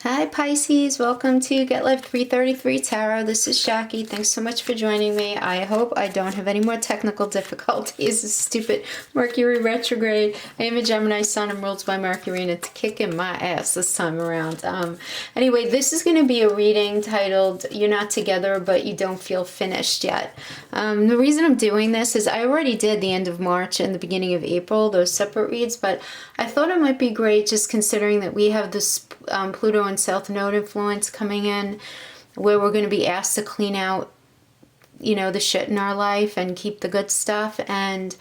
Hi Pisces, welcome to Get Life 333 Tarot. This is Jackie. Thanks so much for joining me. I hope I don't have any more technical difficulties. This stupid Mercury retrograde. I am a Gemini sun. I'm ruled by Mercury and it's kicking my ass this time around. Anyway, this is going to be a reading titled You're Not Together But You Don't Feel Finished Yet. The reason I'm doing this is I already did the end of March and the beginning of April, those separate reads, but I thought it might be great just considering that we have this Pluto and South Node influence coming in, where we're going to be asked to clean out, you know, the shit in our life and keep the good stuff. And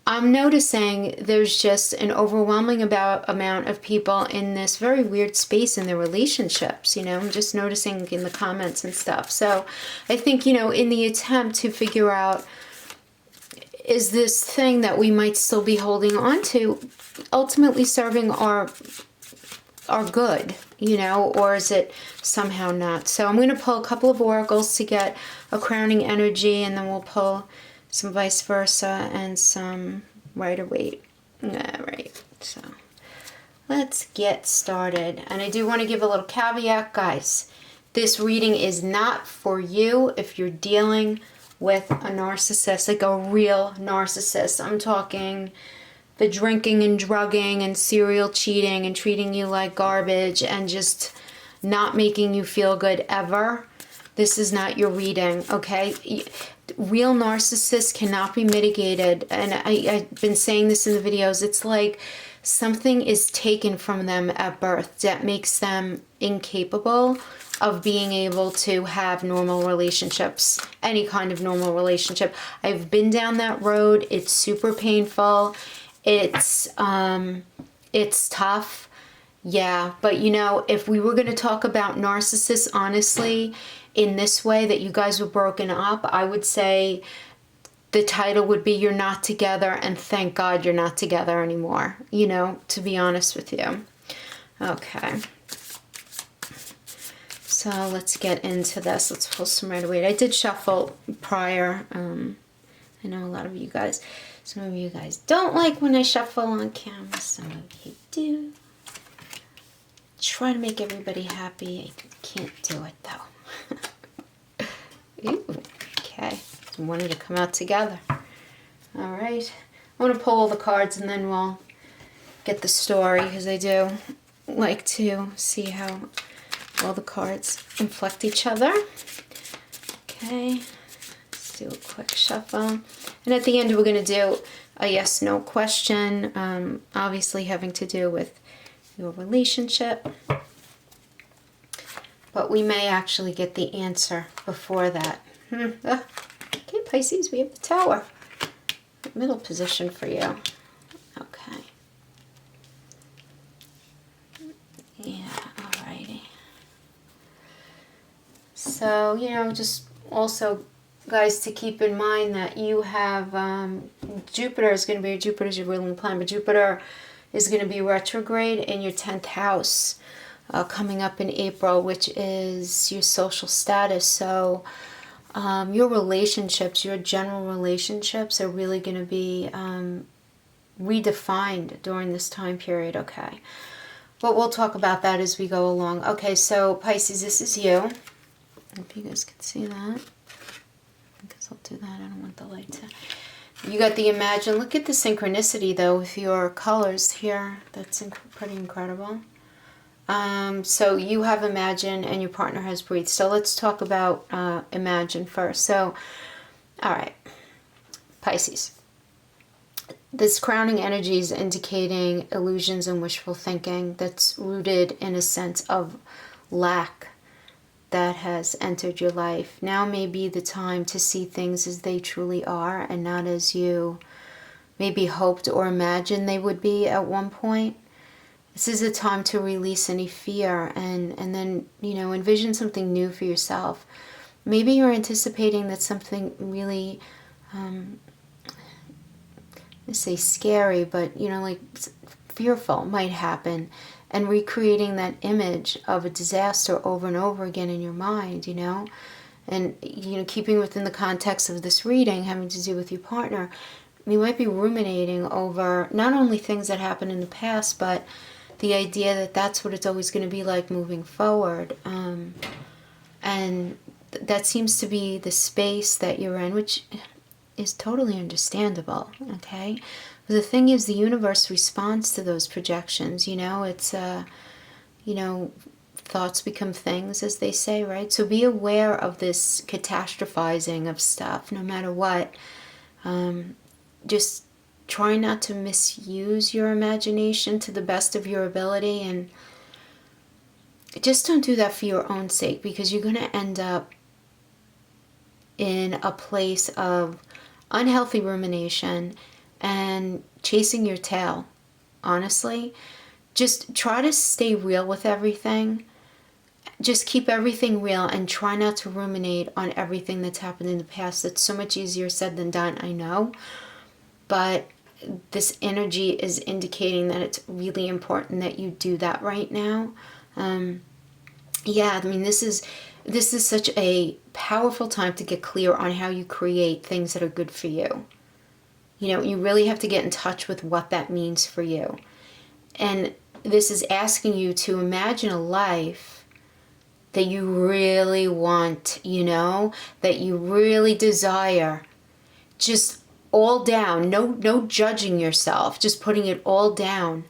I'm noticing there's just an overwhelming amount of people in this very weird space in their relationships. You know, I'm just noticing in the comments and stuff. So I think, you know, in the attempt to figure out, is this thing that we might still be holding on to ultimately serving our good, you know, or is it somehow not? So I'm going to pull a couple of oracles to get a crowning energy, and then we'll pull some vice versa and some Rider-Waite. All right, so let's get started. And I do want to give a little caveat, guys. This reading is not for you if you're dealing with a narcissist, like a real narcissist. I'm talking the drinking and drugging and serial cheating and treating you like garbage and just not making you feel good ever. This is not your reading, okay? Real narcissists cannot be mitigated. And I've been saying this in the videos. It's like something is taken from them at birth that makes them incapable of being able to have normal relationships, any kind of normal relationship. I've been down that road. It's super painful. It's tough. Yeah, but you know, if we were going to talk about narcissists honestly in this way, that you guys were broken up, I would say the title would be You're Not Together, and thank God you're not together anymore, you know, to be honest with you. Okay. So let's get into this. Let's pull some Rider-Waite. I did shuffle prior. I know a lot of you guys, some of you guys don't like when I shuffle on camera. Some of you do. Try to make everybody happy. I can't do it though. Ooh, okay. I wanted to come out together. All right. I want to pull all the cards and then we'll get the story, because I do like to see how all the cards inflect each other. Okay. Let's do a quick shuffle. And at the end we're going to do a yes/no question, obviously having to do with your relationship. But we may actually get the answer before that. Okay, Pisces, we have the Tower. Middle position for you. Okay. Yeah, alrighty. So, you know, just also, guys, to keep in mind that you have Jupiter is going to be, Jupiter's your ruling planet, but Jupiter is going to be retrograde in your 10th house coming up in April, which is your social status. So your relationships, your general relationships are really going to be redefined during this time period, okay? But we'll talk about that as we go along. Okay, so Pisces, this is you. I hope you guys can see that. I guess I'll do that. I don't want the light to... You got the Imagine. Look at the synchronicity, though, with your colors here. That's pretty incredible. So you have Imagine and your partner has Breathe. So let's talk about Imagine first. So, all right, Pisces. This crowning energy is indicating illusions and wishful thinking that's rooted in a sense of lack that has entered your life. Now may be the time to see things as they truly are and not as you maybe hoped or imagined they would be at one point. This is a time to release any fear and then, you know, envision something new for yourself. Maybe you're anticipating that something really, let's say scary, but, you know, like fearful might happen, and recreating that image of a disaster over and over again in your mind, you know. And, you know, keeping within the context of this reading having to do with your partner, you might be ruminating over not only things that happened in the past, but the idea that that's what it's always going to be like moving forward. And that seems to be the space that you're in, which is totally understandable, okay? But the thing is, the universe responds to those projections, you know? It's, you know, thoughts become things, as they say, right? So be aware of this catastrophizing of stuff, no matter what. Just try not to misuse your imagination to the best of your ability, and just don't do that for your own sake, because you're going to end up in a place of unhealthy rumination and chasing your tail, honestly. Just try to stay real with everything. Just keep everything real and try not to ruminate on everything that's happened in the past. It's so much easier said than done, I know. But this energy is indicating that it's really important that you do that right now. Yeah, I mean, this is such a powerful time to get clear on how you create things that are good for you. You know, you really have to get in touch with what that means for you. And this is asking you to imagine a life that you really want, you know, that you really desire. Just all down, no judging yourself, just putting it all down,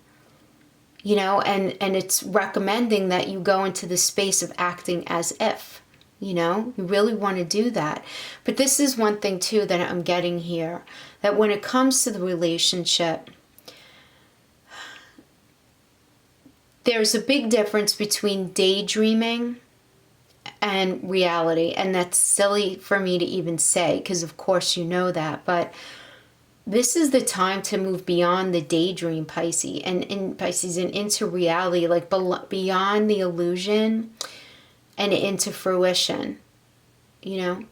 you know, and it's recommending that you go into the space of acting as if, you know, you really want to do that. But this is one thing too that I'm getting here, that when it comes to the relationship, there's a big difference between daydreaming and reality. And that's silly for me to even say, because of course you know that, but this is the time to move beyond the daydream, Pisces, and into reality, like beyond the illusion and into fruition, you know.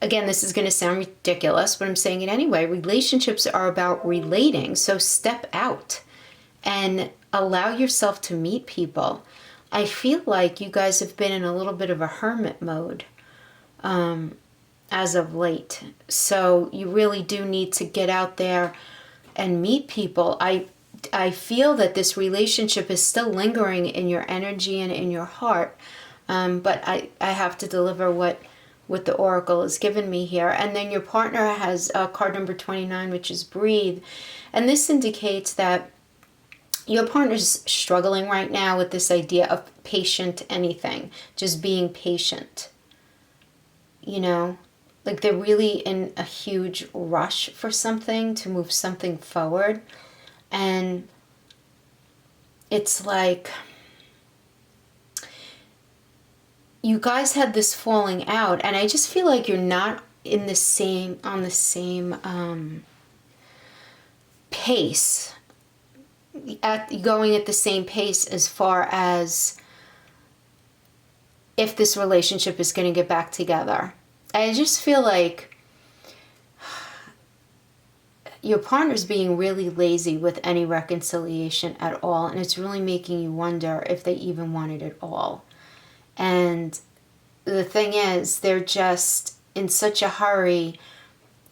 Again, this is going to sound ridiculous, but I'm saying it anyway. Relationships are about relating, so step out and allow yourself to meet people. I feel like you guys have been in a little bit of a hermit mode as of late. So you really do need to get out there and meet people. I feel that this relationship is still lingering in your energy and in your heart. But I have to deliver what the Oracle has given me here. And then your partner has card number 29, which is breathe. And this indicates that your partner's struggling right now with this idea of patient anything, just being patient. You know, like they're really in a huge rush for something, to move something forward. And it's like you guys had this falling out, and I just feel like you're not on the same pace, going at the same pace as far as if this relationship is going to get back together. I just feel like your partner's being really lazy with any reconciliation at all, and it's really making you wonder if they even want it at all. And the thing is, they're just in such a hurry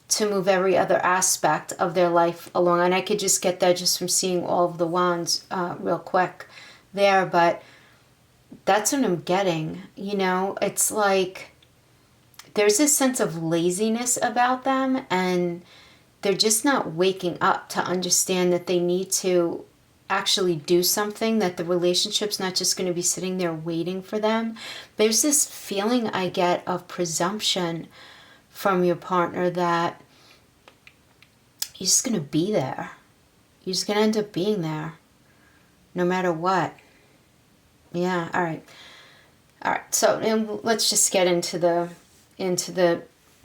to move every other aspect of their life along. And I could just get that just from seeing all of the wands real quick there. But that's what I'm getting, you know. It's like there's this sense of laziness about them, and they're just not waking up to understand that they need to actually do something, that the relationship's not just going to be sitting there waiting for them. There's this feeling I get of presumption from your partner that you're just going to be there. You're just going to end up being there no matter what. Yeah, all right. All right, so let's just get into the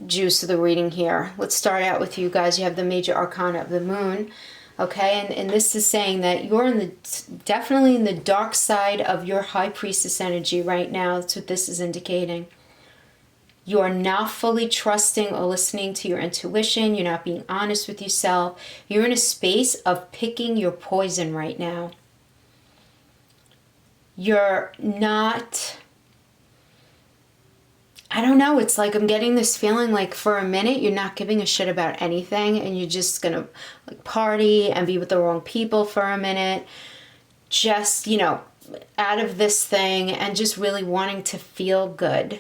juice of the reading here. Let's start out with you guys. You have the major arcana of the moon. Okay, and this is saying that you're definitely in the dark side of your high priestess energy right now. That's what this is indicating. You are not fully trusting or listening to your intuition. You're not being honest with yourself. You're in a space of picking your poison right now. You're not I don't know, it's like I'm getting this feeling like for a minute you're not giving a shit about anything and you're just gonna like party and be with the wrong people for a minute. Just, you know, out of this thing and just really wanting to feel good.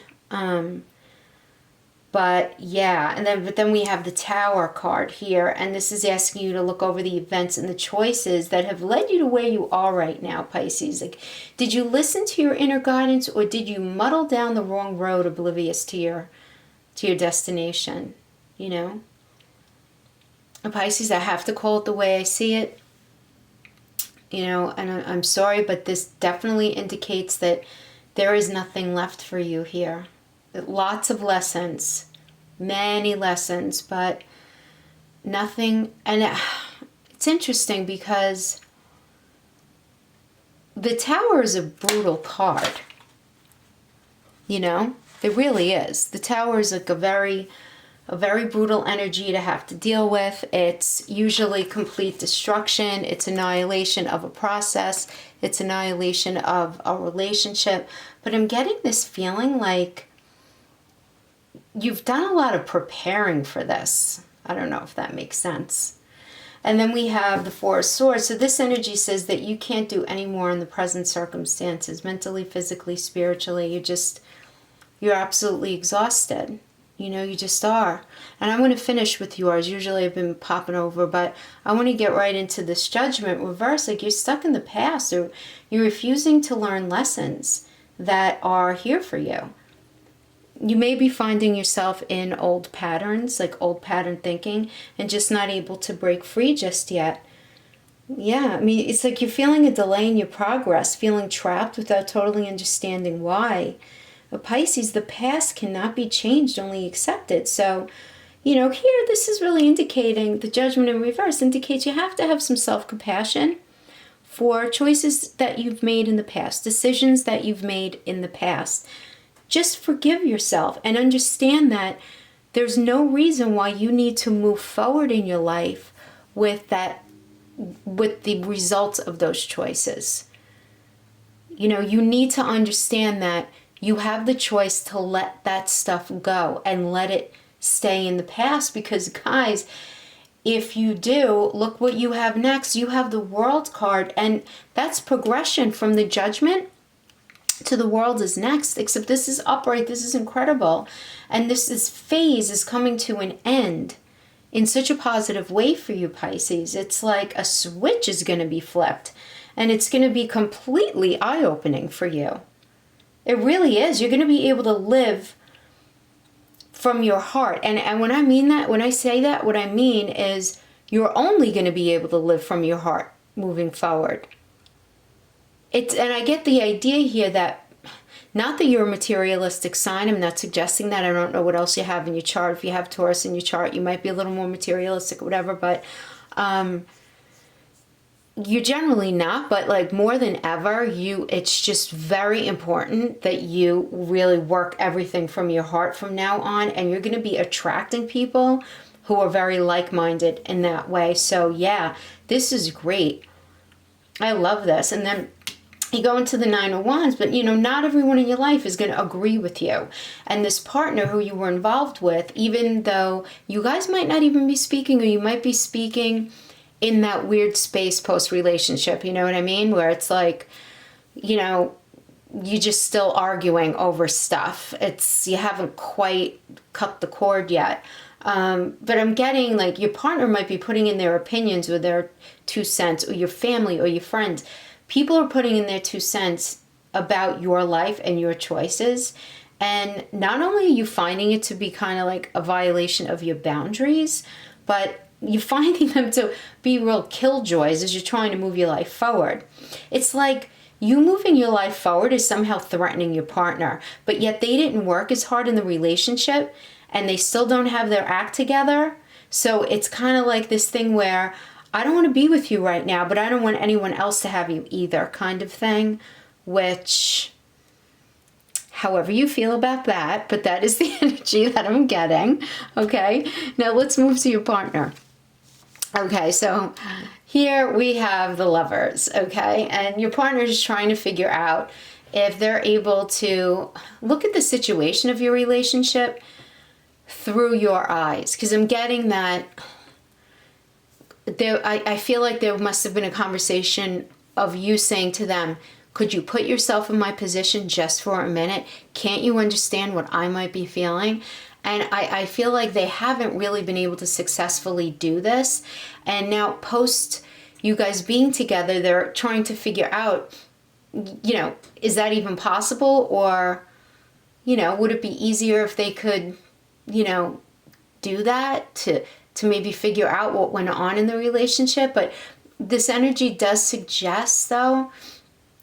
But yeah, but then we have the Tower card here, and this is asking you to look over the events and the choices that have led you to where you are right now, Pisces. Like, did you listen to your inner guidance, or did you muddle down the wrong road, oblivious to your destination? You know, and Pisces, I have to call it the way I see it. You know, and I'm sorry, but this definitely indicates that there is nothing left for you here. Lots of lessons, many lessons, but nothing. And it's interesting because the Tower is a brutal card. You know, it really is. The Tower is like a very brutal energy to have to deal with. It's usually complete destruction. It's annihilation of a process. It's annihilation of a relationship. But I'm getting this feeling like you've done a lot of preparing for this. I don't know if that makes sense. And then we have the Four of Swords. So this energy says that you can't do any more in the present circumstances, mentally, physically, spiritually. You're absolutely exhausted. You know, you just are. And I want to finish with yours. Usually I've been popping over, but I want to get right into this Judgment reverse. Like, you're stuck in the past, or you're refusing to learn lessons that are here for you. You may be finding yourself in old patterns, like old pattern thinking, and just not able to break free just yet. Yeah, I mean, it's like you're feeling a delay in your progress, feeling trapped without totally understanding why. But Pisces, the past cannot be changed, only accepted. So, you know, here this is really indicating, the Judgment in reverse indicates you have to have some self-compassion for choices that you've made in the past, decisions that you've made in the past. Just forgive yourself and understand that there's no reason why you need to move forward in your life with the results of those choices. You know, you need to understand that you have the choice to let that stuff go and let it stay in the past, because guys, if you do, look what you have next. You have the World card, and that's progression from the Judgment to the World is next, except this is upright. This is incredible. And this phase is coming to an end in such a positive way for you, Pisces. It's like a switch is going to be flipped, and it's going to be completely eye-opening for you. It really is. You're going to be able to live from your heart. And when I mean that, when I say that, what I mean is you're only going to be able to live from your heart moving forward. And I get the idea here that, not that you're a materialistic sign, I'm not suggesting that. I don't know what else you have in your chart. If you have Taurus in your chart, you might be a little more materialistic or whatever, but you're generally not. But like, more than ever, it's just very important that you really work everything from your heart from now on, and you're going to be attracting people who are very like-minded in that way. So yeah, this is great. I love this. And then you go into the Nine of Wands, but you know, not everyone in your life is going to agree with you. And this partner who you were involved with, even though you guys might not even be speaking, or you might be speaking in that weird space post-relationship, you know what I mean? Where it's like, you know, you just still arguing over stuff. You haven't quite cut the cord yet. But I'm getting like your partner might be putting in their opinions or their 2 cents, or your family or your friends. People are putting in their 2 cents about your life and your choices. And not only are you finding it to be kind of like a violation of your boundaries, but you're finding them to be real killjoys as you're trying to move your life forward. It's like you moving your life forward is somehow threatening your partner, but yet they didn't work as hard in the relationship and they still don't have their act together. So it's kind of like this thing where I don't want to be with you right now, but I don't want anyone else to have you either, kind of thing, which, however you feel about that, but that is the energy that I'm getting. Okay, now let's move to your partner. Okay, so here we have the Lovers, okay, and your partner is trying to figure out if they're able to look at the situation of your relationship through your eyes. Because I'm getting that I feel like there must have been a conversation of you saying to them, could you put yourself in my position just for a minute? Can't you understand what I might be feeling? And I feel like they haven't really been able to successfully do this. And now post you guys being together, they're trying to figure out, is that even possible? Or, would it be easier if they could, do that to maybe figure out what went on in the relationship? But this energy does suggest, though,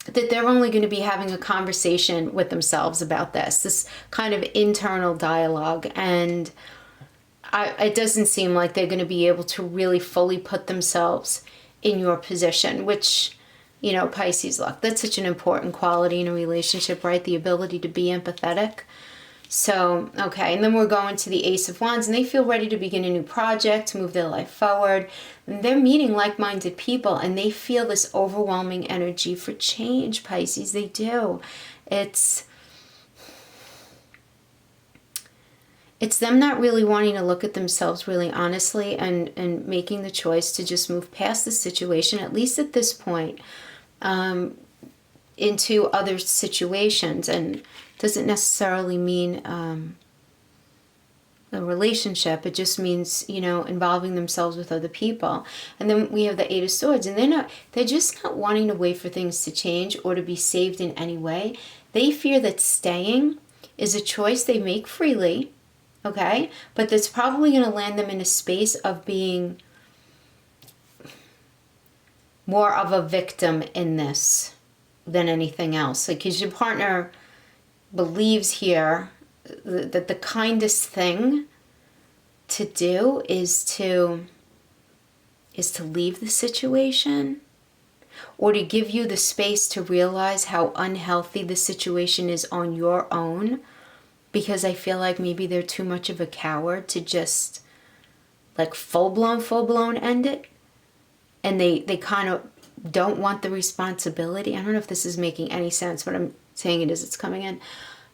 that they're only going to be having a conversation with themselves about this kind of internal dialogue. And it doesn't seem like they're going to be able to really fully put themselves in your position, which, Pisces, look, that's such an important quality in a relationship, right? The ability to be empathetic. So, okay, and then we're going to the Ace of Wands, and they feel ready to begin a new project, to move their life forward. And they're meeting like-minded people, and they feel this overwhelming energy for change, Pisces. They do. It's them not really wanting to look at themselves really honestly and making the choice to just move past the situation, at least at this point, into other situations. And doesn't necessarily mean a relationship. It just means, involving themselves with other people. And then we have the Eight of Swords, and they're just not wanting to wait for things to change or to be saved in any way. They fear that staying is a choice they make freely, okay? But that's probably going to land them in a space of being more of a victim in this than anything else. Like, because your partner believes here that the kindest thing to do is to leave the situation, or to give you the space to realize how unhealthy the situation is on your own, because I feel like maybe they're too much of a coward to just like full-blown end it, and they kind of don't want the responsibility. I don't know if this is making any sense, but I'm saying it as it's coming in.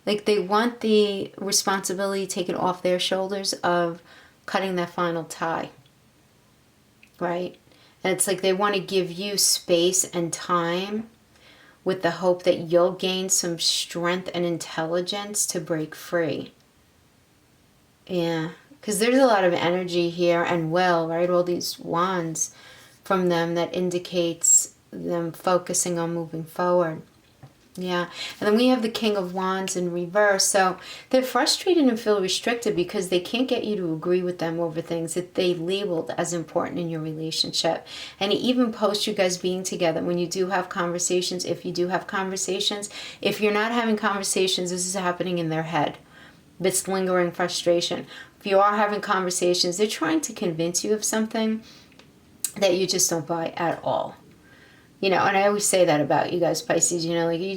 Like, they want the responsibility taken off their shoulders of cutting that final tie, right? And it's like they want to give you space and time with the hope that you'll gain some strength and intelligence to break free. Yeah, because there's a lot of energy here and will, right? All these wands from them that indicates them focusing on moving forward. Yeah, and then we have the King of Wands in reverse. So they're frustrated and feel restricted because they can't get you to agree with them over things that they labeled as important in your relationship. And even post you guys being together, when you do have conversations, if you do have conversations, if you're not having conversations, this is happening in their head. This lingering frustration. If you are having conversations, they're trying to convince you of something that you just don't buy at all. And I always say that about you guys, Pisces, like you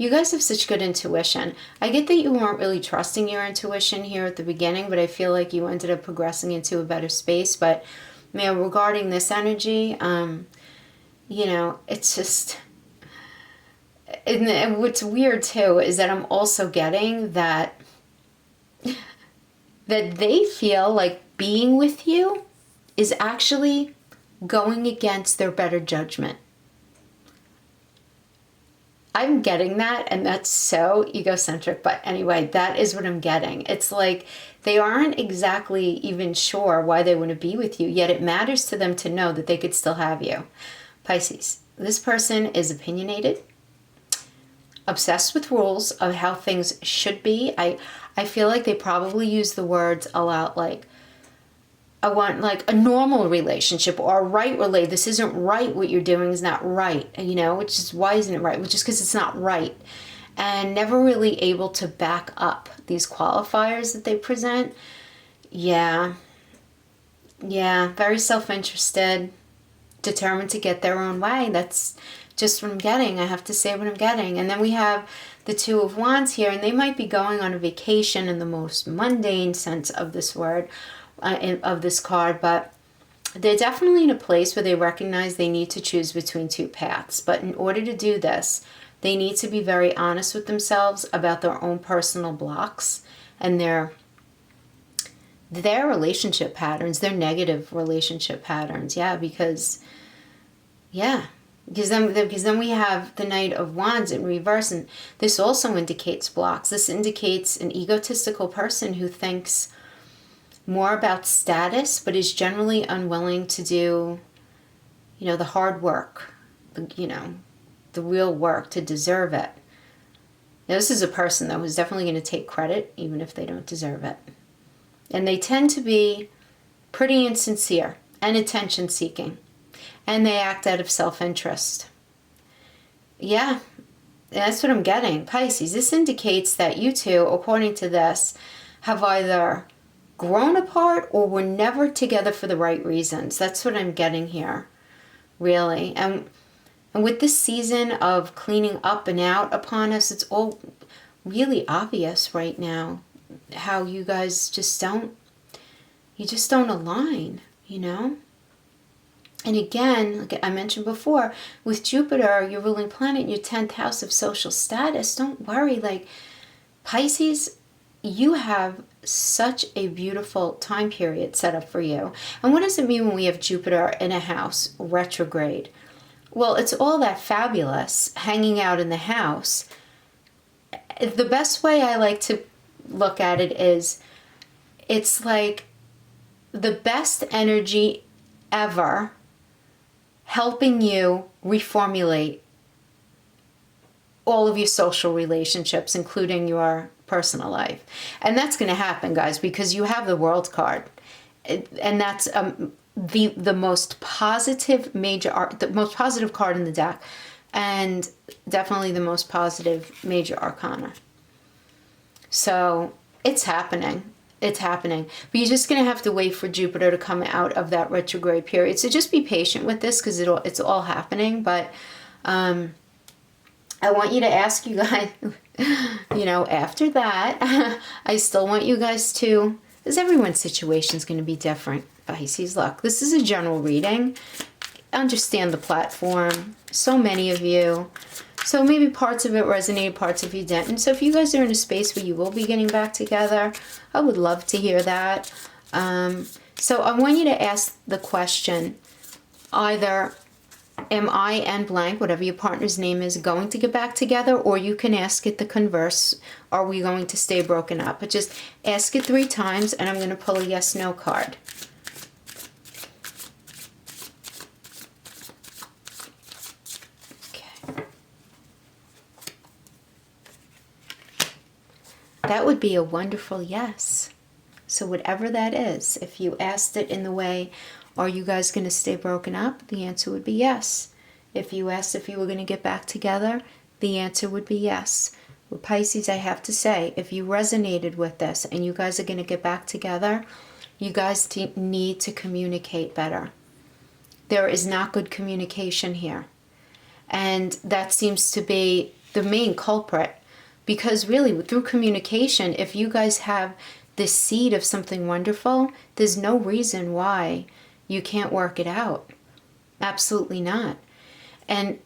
guys have such good intuition. I get that you weren't really trusting your intuition here at the beginning, but I feel like you ended up progressing into a better space. But, regarding this energy, it's just, and what's weird too is that I'm also getting that they feel like being with you is actually going against their better judgment. I'm getting that, and that's so egocentric, but anyway, that is what I'm getting. It's like they aren't exactly even sure why they want to be with you, yet it matters to them to know that they could still have you. Pisces, this person is opinionated, obsessed with rules of how things should be. I feel like they probably use the words a lot, like, I want like a normal relationship or a right relate. This isn't right. What you're doing is not right. Which is, why isn't it right? Which is because it's not right. And never really able to back up these qualifiers that they present. Yeah. Very self-interested, determined to get their own way. That's just what I'm getting. I have to say what I'm getting. And then we have the Two of Wands here, and they might be going on a vacation in the most mundane sense of this word, of this card, but they're definitely in a place where they recognize they need to choose between two paths. But in order to do this, They need to be very honest with themselves about their own personal blocks and their relationship patterns, their negative relationship patterns. Because then we have the Knight of Wands in reverse, and this also indicates blocks. This indicates an egotistical person who thinks more about status, but is generally unwilling to do, the hard work, the real work to deserve it. Now, this is a person that was definitely going to take credit, even if they don't deserve it. And they tend to be pretty insincere and attention-seeking. And they act out of self-interest. Yeah, that's what I'm getting. Pisces, this indicates that you two, according to this, have either grown apart or were never together for the right reasons. That's what I'm getting here, really. And with this season of cleaning up and out upon us, it's all really obvious right now how you guys just don't align, And again, like I mentioned before, with Jupiter, your ruling planet in your 10th house of social status, don't worry. Like, Pisces, you have such a beautiful time period set up for you. And what does it mean when we have Jupiter in a house retrograde? Well, it's all that fabulous hanging out in the house. The best way I like to look at it is, it's like the best energy ever helping you reformulate all of your social relationships, including your personal life. And that's going to happen, guys, because you have the World card. And that's the most positive the most positive card in the deck. And definitely the most positive major arcana. So it's happening. It's happening. But you're just going to have to wait for Jupiter to come out of that retrograde period. So just be patient with this because it's all happening. But I want you to ask you guys, after that, I still want you guys to, because everyone's situation is going to be different. Pisces, look, this is a general reading. Understand the platform. So many of you. So maybe parts of it resonated, parts of you didn't. So if you guys are in a space where you will be getting back together, I would love to hear that. So I want you to ask the question, either am I and blank, whatever your partner's name is, going to get back together? Or you can ask it the converse, are we going to stay broken up? But just ask it 3 times, and I'm going to pull a yes/no card. That would be a wonderful yes. So whatever that is, if you asked it in the way, are you guys going to stay broken up? The answer would be yes. If you asked if you were going to get back together, the answer would be yes. With Pisces, I have to say, if you resonated with this and you guys are going to get back together, you guys need to communicate better. There is not good communication here. And that seems to be the main culprit. Because really, through communication, if you guys have this seed of something wonderful, there's no reason why you can't work it out. Absolutely not. And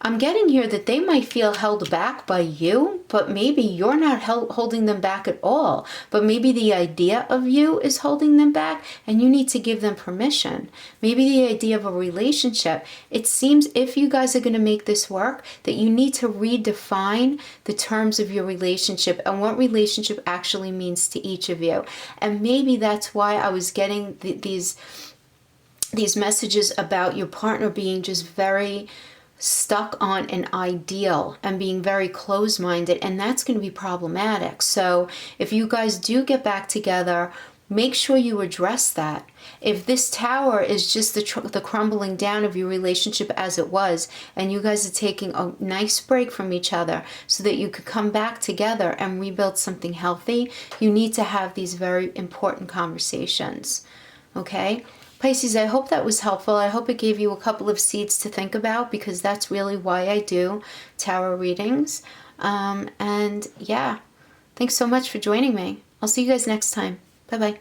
I'm getting here that they might feel held back by you, but maybe you're not holding them back at all. But maybe the idea of you is holding them back, and you need to give them permission. Maybe the idea of a relationship, it seems if you guys are going to make this work, that you need to redefine the terms of your relationship and what relationship actually means to each of you. And maybe that's why I was getting these messages about your partner being just very stuck on an ideal and being very closed-minded, and that's going to be problematic. So if you guys do get back together, make sure you address that. If this tower is just the crumbling down of your relationship as it was, and you guys are taking a nice break from each other so that you could come back together and rebuild something healthy, you need to have these very important conversations. Okay? Pisces, I hope that was helpful. I hope it gave you a couple of seeds to think about, because that's really why I do tarot readings. And yeah, thanks so much for joining me. I'll see you guys next time. Bye-bye.